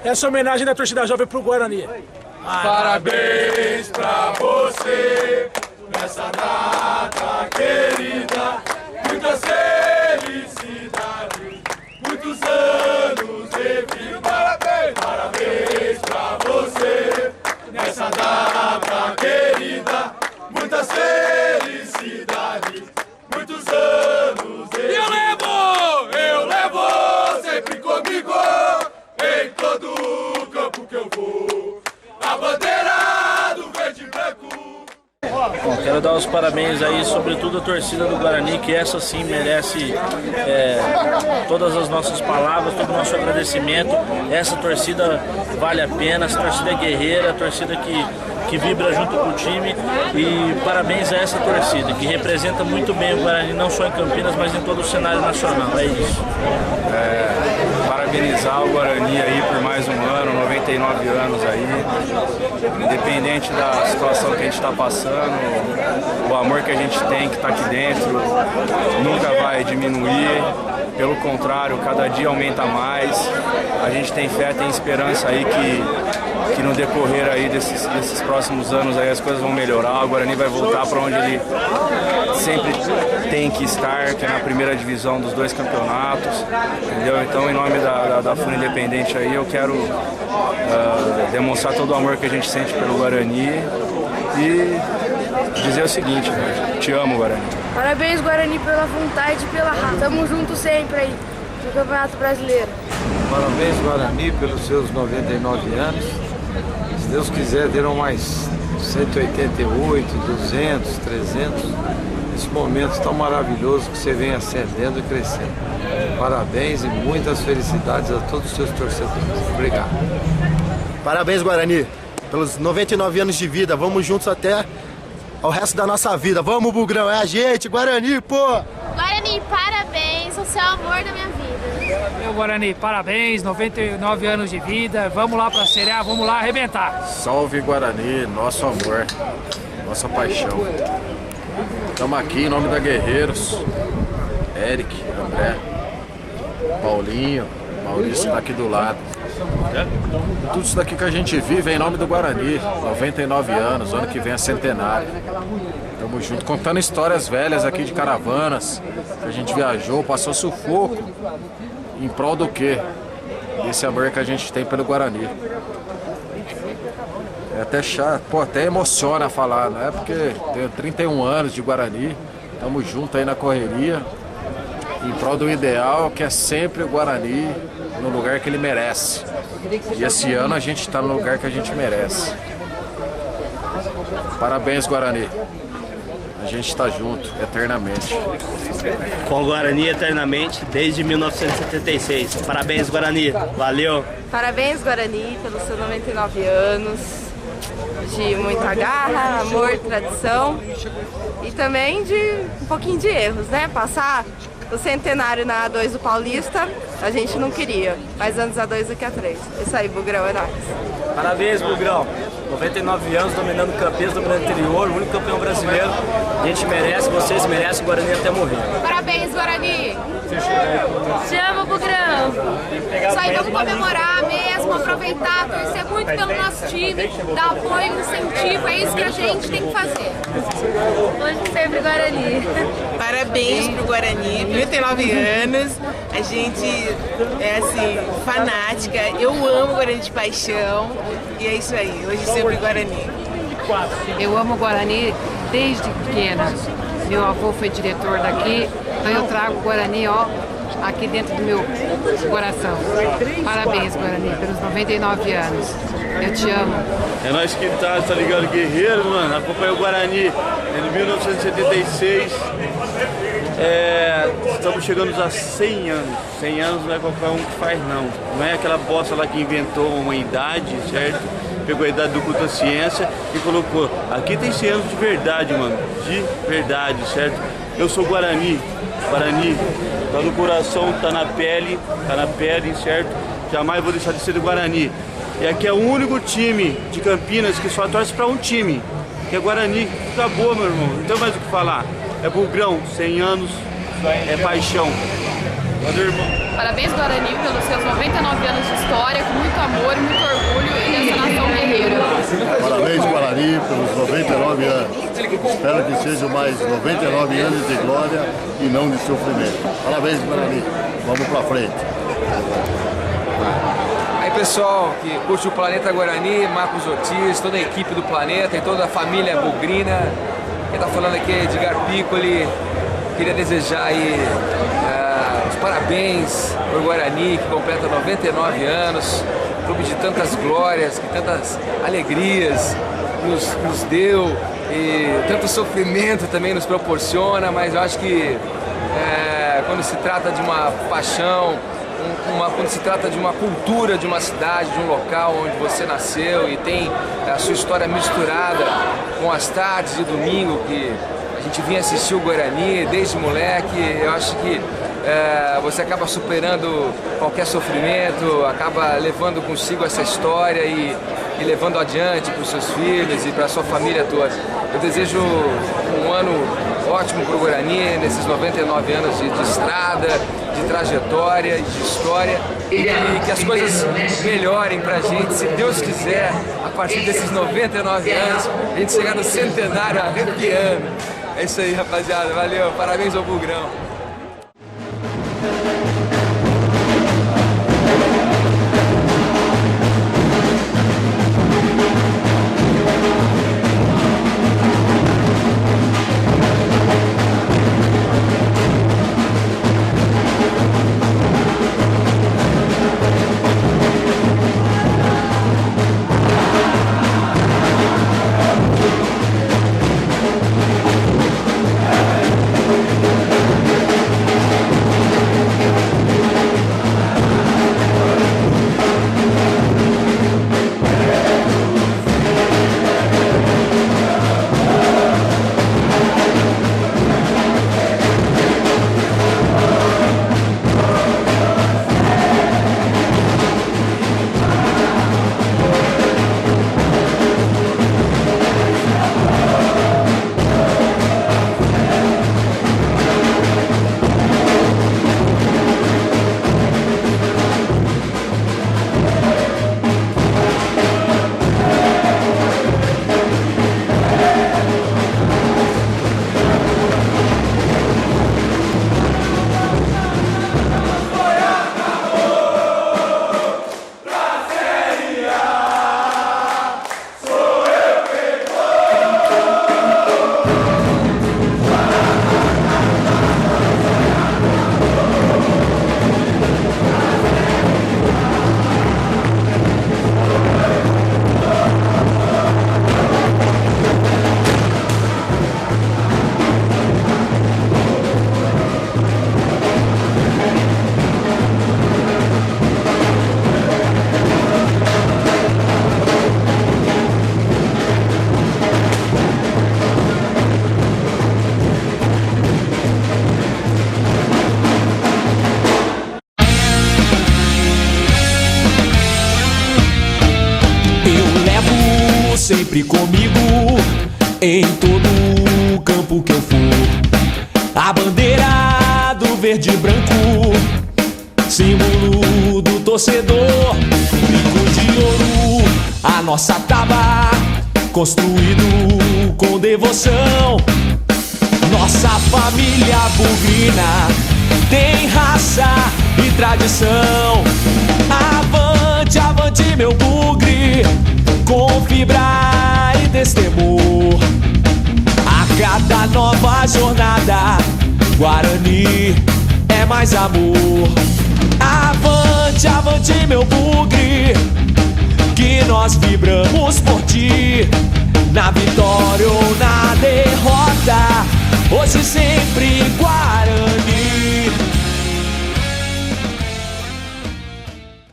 essa homenagem da torcida jovem pro Guarani. Parabéns pra você nessa data querida, muitas felicidades, muitos anos de vida. Parabéns pra você nessa data querida, muitas felicidades, muitos anos de vida. Eu levo sempre comigo em todo campo que eu vou, a bandeira do verde e branco. Bom, quero dar os parabéns aí, sobretudo a torcida do Guarani, que essa sim merece todas as nossas palavras, todo o nosso agradecimento. Essa torcida vale a pena, essa torcida é guerreira, a torcida que vibra junto com o time. E parabéns a essa torcida, que representa muito bem o Guarani, não só em Campinas, mas em todo o cenário nacional. É isso. Parabenizar o Guarani aí por mais um ano, 99 anos aí. Independente da situação que a gente está passando, o amor que a gente tem, que está aqui dentro, nunca vai diminuir. Pelo contrário, cada dia aumenta mais. A gente tem fé, tem esperança aí que no decorrer aí desses próximos anos aí as coisas vão melhorar. O Guarani vai voltar para onde ele sempre tem que estar, que é na primeira divisão dos dois campeonatos, entendeu? Então, em nome da FUN Independente aí, eu quero demonstrar todo o amor que a gente sente pelo Guarani e dizer o seguinte, te amo, Guarani. Parabéns, Guarani, pela vontade e pela raça. Tamo juntos sempre aí no Campeonato Brasileiro. Parabéns, Guarani, pelos seus 99 anos. Se Deus quiser, terão mais 188, 200, 300. Esse momento tão maravilhoso que você vem ascendendo e crescendo. Parabéns e muitas felicidades a todos os seus torcedores. Obrigado. Parabéns, Guarani, pelos 99 anos de vida. Vamos juntos até ao resto da nossa vida. Vamos, Bugrão, é a gente, Guarani, pô! Guarani, parabéns, você é o amor da minha vida. Meu Guarani, parabéns, 99 anos de vida, vamos lá pra Série A, vamos lá arrebentar. Salve Guarani, nosso amor, nossa paixão. Estamos aqui em nome da Guerreiros, Eric, André, Paulinho, Maurício tá aqui do lado. Tudo isso daqui que a gente vive é em nome do Guarani, 99 anos, ano que vem é centenário. Tamo junto, contando histórias velhas aqui de caravanas, que a gente viajou, passou sufoco, em prol do quê? Desse amor que a gente tem pelo Guarani. É até chato, pô, até emociona falar, não é? Porque tenho 31 anos de Guarani, tamo junto aí na correria, em prol do ideal, que é sempre o Guarani no lugar que ele merece. E esse ano a gente está no lugar que a gente merece. Parabéns, Guarani. A gente está junto, eternamente. Com o Guarani eternamente, desde 1976. Parabéns, Guarani. Valeu. Parabéns, Guarani, pelos seus 99 anos. De muita garra, amor, tradição. E também de um pouquinho de erros, né? Passar o centenário na A2 do Paulista, a gente não queria, mas antes A2 do que A3. Isso aí, Bugrão, é nóis. Parabéns, Bugrão. 99 anos, dominando Campinas, dominando o interior, o único campeão brasileiro. A gente merece, vocês merecem, o Guarani até morrer. Parabéns, Guarani. Te amo, Bugrão. Isso aí, vamos comemorar mesmo, aproveitar, torcer muito pelo nosso time, dar apoio, incentivo, é isso que a gente tem que fazer. Hoje sempre, Guarani. Parabéns pro Guarani, 99 anos, a gente é assim, fanática, eu amo o Guarani de paixão e é isso aí, hoje sempre Guarani. Eu amo o Guarani desde pequena, meu avô foi diretor daqui, então eu trago o Guarani, ó, aqui dentro do meu coração. Parabéns, Guarani, pelos 99 anos, eu te amo. É nós que tá ligado, guerreiro, mano, acompanhou o Guarani em 1976. Estamos chegando a 100 anos. 100 anos não é qualquer um que faz, não. Não é aquela bosta lá que inventou uma idade, certo? Pegou a idade do culto à ciência e colocou. Aqui tem 100 anos de verdade, mano. De verdade, certo? Eu sou Guarani. Guarani tá no coração, tá na pele, certo? Jamais vou deixar de ser do Guarani. E aqui é o único time de Campinas que só torce pra um time, que é Guarani. Acabou, meu irmão. Não tem mais o que falar. É Bugrão, 100 anos, é paixão. Valeu, irmão. Parabéns, Guarani, pelos seus 99 anos de história, com muito amor, muito orgulho e essa nação guerreira. Parabéns, Guarani, pelos 99 anos. Espero que sejam mais 99 anos de glória e não de sofrimento. Parabéns, Guarani. Vamos pra frente. Aí, pessoal que curte o Planeta Guarani, Marcos Ortiz, toda a equipe do Planeta e toda a família bugrina. Quem tá falando aqui é Edgar Piccoli. Queria desejar aí os parabéns para o Guarani, que completa 99 anos, clube de tantas glórias, que tantas alegrias nos deu e tanto sofrimento também nos proporciona, mas eu acho que quando se trata de uma paixão, quando se trata de uma cultura de uma cidade, de um local onde você nasceu e tem a sua história misturada com as tardes de domingo que a gente vinha assistir o Guarani desde moleque, eu acho que você acaba superando qualquer sofrimento, acaba levando consigo essa história e levando adiante para os seus filhos e para a sua família toda. Eu desejo um ano ótimo para o Guarani, nesses 99 anos de estrada, de trajetória, de história, e que as coisas melhorem para a gente, se Deus quiser, a partir desses 99 anos, a gente chegar no centenário arrepiando. É isso aí, rapaziada. Valeu. Parabéns ao Bugrão. Sempre comigo, em todo campo que eu for, a bandeira do verde e branco, símbolo do torcedor, brinco de ouro, a nossa taba, construído com devoção. Nossa família bugrina tem raça e tradição. Avante, avante meu bugre, com fibra e destemor. A cada nova jornada, Guarani é mais amor. Avante, avante meu bugre, que nós vibramos por ti. Na vitória ou na derrota, hoje sempre